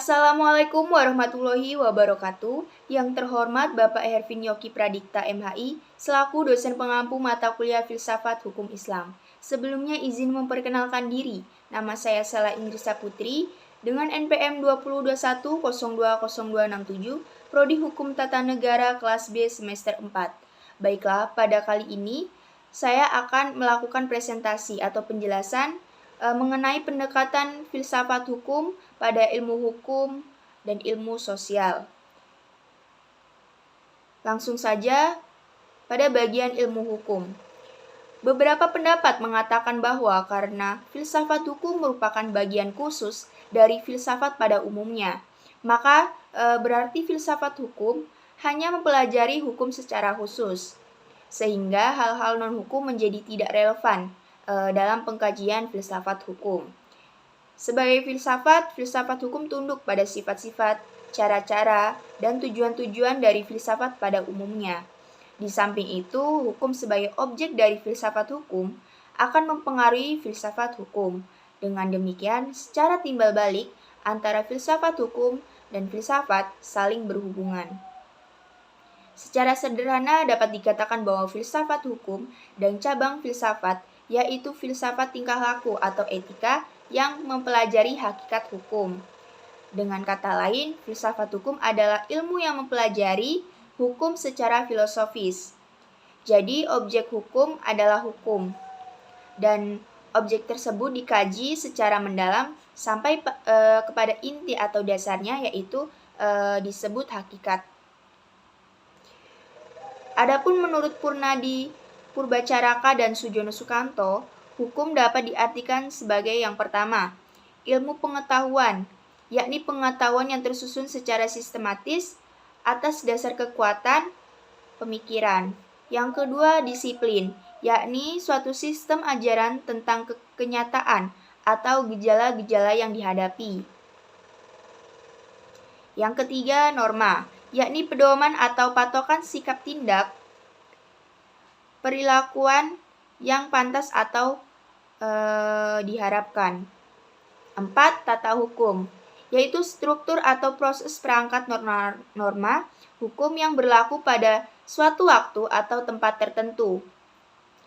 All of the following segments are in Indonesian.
Assalamualaikum warahmatullahi wabarakatuh. Yang terhormat Bapak Hervin Yoki Pradikta MHI, selaku dosen pengampu mata kuliah Filsafat Hukum Islam. Sebelumnya izin memperkenalkan diri. Nama saya Sela Indrisa Putri dengan NPM 2021020267, Prodi Hukum Tata Negara kelas B semester 4. Baiklah, pada kali ini saya akan melakukan presentasi atau penjelasan mengenai pendekatan filsafat hukum pada ilmu hukum dan ilmu sosial. Langsung saja pada bagian ilmu hukum. Beberapa pendapat mengatakan bahwa karena filsafat hukum merupakan bagian khusus dari filsafat pada umumnya, maka berarti filsafat hukum hanya mempelajari hukum secara khusus, sehingga hal-hal non-hukum menjadi tidak relevan dalam pengkajian filsafat hukum. Sebagai filsafat hukum tunduk pada sifat-sifat, cara-cara, dan tujuan-tujuan dari filsafat pada umumnya. Di samping itu, hukum sebagai objek dari filsafat hukum akan mempengaruhi filsafat hukum. Dengan demikian, secara timbal balik antara filsafat hukum dan filsafat saling berhubungan. Secara sederhana dapat dikatakan bahwa filsafat hukum dan cabang filsafat yaitu filsafat tingkah laku atau etika yang mempelajari hakikat hukum. Dengan kata lain, filsafat hukum adalah ilmu yang mempelajari hukum secara filosofis. Jadi, objek hukum adalah hukum, dan objek tersebut dikaji secara mendalam sampai kepada inti atau dasarnya, yaitu disebut hakikat. Adapun menurut Purnadi Purbacaraka dan Sujono Sukanto, hukum dapat diartikan sebagai yang pertama, ilmu pengetahuan, yakni pengetahuan yang tersusun secara sistematis atas dasar kekuatan pemikiran. Yang kedua, disiplin, yakni suatu sistem ajaran tentang kenyataan atau gejala-gejala yang dihadapi. Yang ketiga, norma, yakni pedoman atau patokan sikap tindak, perilakuan yang pantas atau diharapkan. 4. Tata hukum, yaitu struktur atau proses perangkat norma hukum yang berlaku pada suatu waktu atau tempat tertentu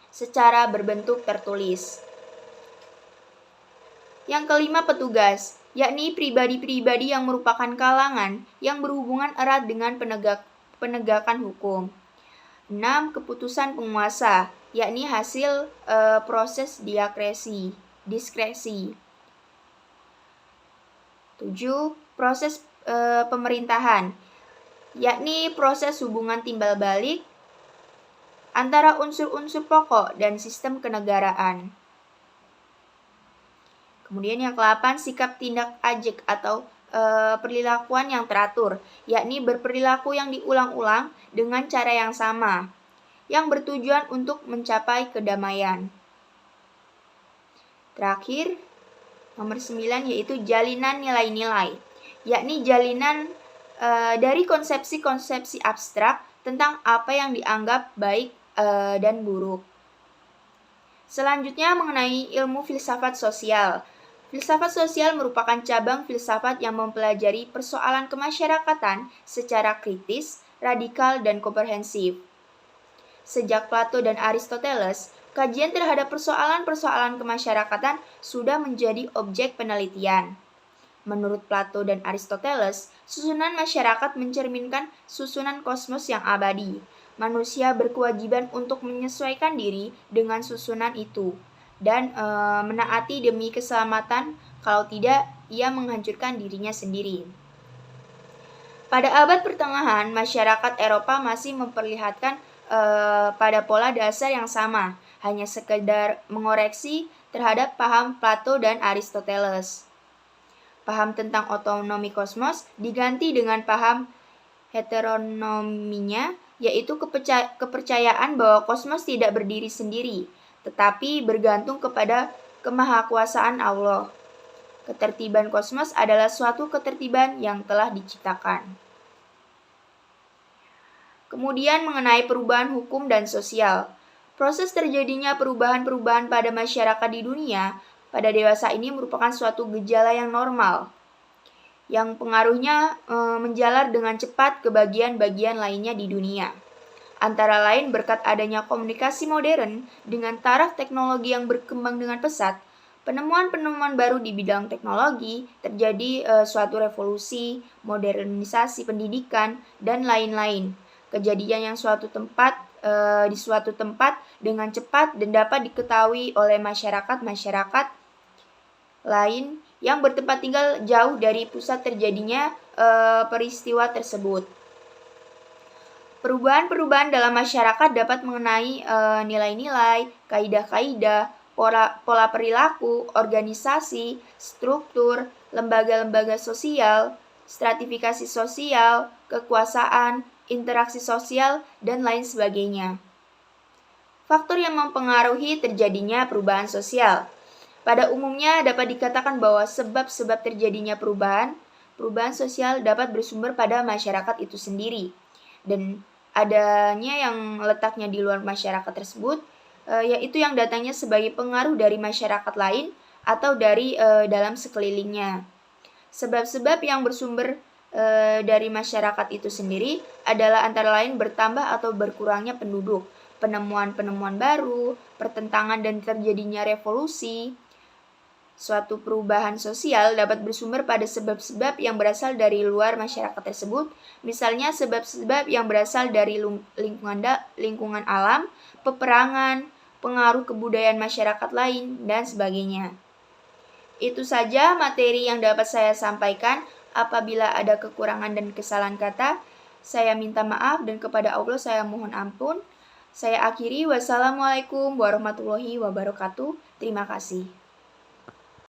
secara berbentuk tertulis. Yang kelima, petugas, yakni pribadi-pribadi yang merupakan kalangan yang berhubungan erat dengan penegakan hukum. 6. Keputusan penguasa, yakni hasil proses diskresi. 7. Proses pemerintahan, yakni proses hubungan timbal balik antara unsur-unsur pokok dan sistem kenegaraan. Kemudian yang ke-8, sikap tindak ajek atau perilakuan yang teratur, yakni berperilaku yang diulang-ulang dengan cara yang sama, yang bertujuan untuk mencapai kedamaian. Terakhir, nomor 9 yaitu jalinan nilai-nilai, yakni jalinan dari konsepsi-konsepsi abstrak tentang apa yang dianggap baik dan buruk. Selanjutnya mengenai ilmu filsafat sosial. Filsafat sosial merupakan cabang filsafat yang mempelajari persoalan kemasyarakatan secara kritis, radikal, dan komprehensif. Sejak Plato dan Aristoteles, kajian terhadap persoalan-persoalan kemasyarakatan sudah menjadi objek penelitian. Menurut Plato dan Aristoteles, susunan masyarakat mencerminkan susunan kosmos yang abadi. Manusia berkewajiban untuk menyesuaikan diri dengan susunan itu dan menaati demi keselamatan, kalau tidak, ia menghancurkan dirinya sendiri. Pada abad pertengahan, masyarakat Eropa masih memperlihatkan pada pola dasar yang sama, hanya sekedar mengoreksi terhadap paham Plato dan Aristoteles. Paham tentang otonomi kosmos diganti dengan paham heteronominya, yaitu kepercayaan bahwa kosmos tidak berdiri sendiri, tetapi bergantung kepada kemahakuasaan Allah. Ketertiban kosmos adalah suatu ketertiban yang telah diciptakan. Kemudian mengenai perubahan hukum dan sosial. Proses terjadinya perubahan-perubahan pada masyarakat di dunia pada dewasa ini merupakan suatu gejala yang normal. yang pengaruhnya menjalar dengan cepat ke bagian-bagian lainnya di dunia. Antara lain berkat adanya komunikasi modern dengan taraf teknologi yang berkembang dengan pesat, penemuan-penemuan baru di bidang teknologi, terjadi suatu revolusi, modernisasi pendidikan, dan lain-lain. Kejadian yang di suatu tempat dengan cepat dan dapat diketahui oleh masyarakat lain yang bertempat tinggal jauh dari pusat terjadinya peristiwa tersebut. Perubahan-perubahan dalam masyarakat dapat mengenai nilai-nilai, kaidah-kaidah, pola perilaku, organisasi, struktur, lembaga-lembaga sosial, stratifikasi sosial, kekuasaan, interaksi sosial, dan lain sebagainya. Faktor yang mempengaruhi terjadinya perubahan sosial. Pada umumnya dapat dikatakan bahwa sebab-sebab terjadinya perubahan sosial dapat bersumber pada masyarakat itu sendiri. Dan adanya yang letaknya di luar masyarakat tersebut, yaitu yang datangnya sebagai pengaruh dari masyarakat lain atau dari dalam sekelilingnya. Sebab-sebab yang bersumber dari masyarakat itu sendiri adalah antara lain bertambah atau berkurangnya penduduk, penemuan-penemuan baru, pertentangan dan terjadinya revolusi. Suatu perubahan sosial dapat bersumber pada sebab-sebab yang berasal dari luar masyarakat tersebut, misalnya sebab-sebab yang berasal dari lingkungan alam, peperangan, pengaruh kebudayaan masyarakat lain, dan sebagainya. Itu saja materi yang dapat saya sampaikan. Apabila ada kekurangan dan kesalahan kata, saya minta maaf dan kepada Allah saya mohon ampun. Saya akhiri, wassalamualaikum warahmatullahi wabarakatuh. Terima kasih.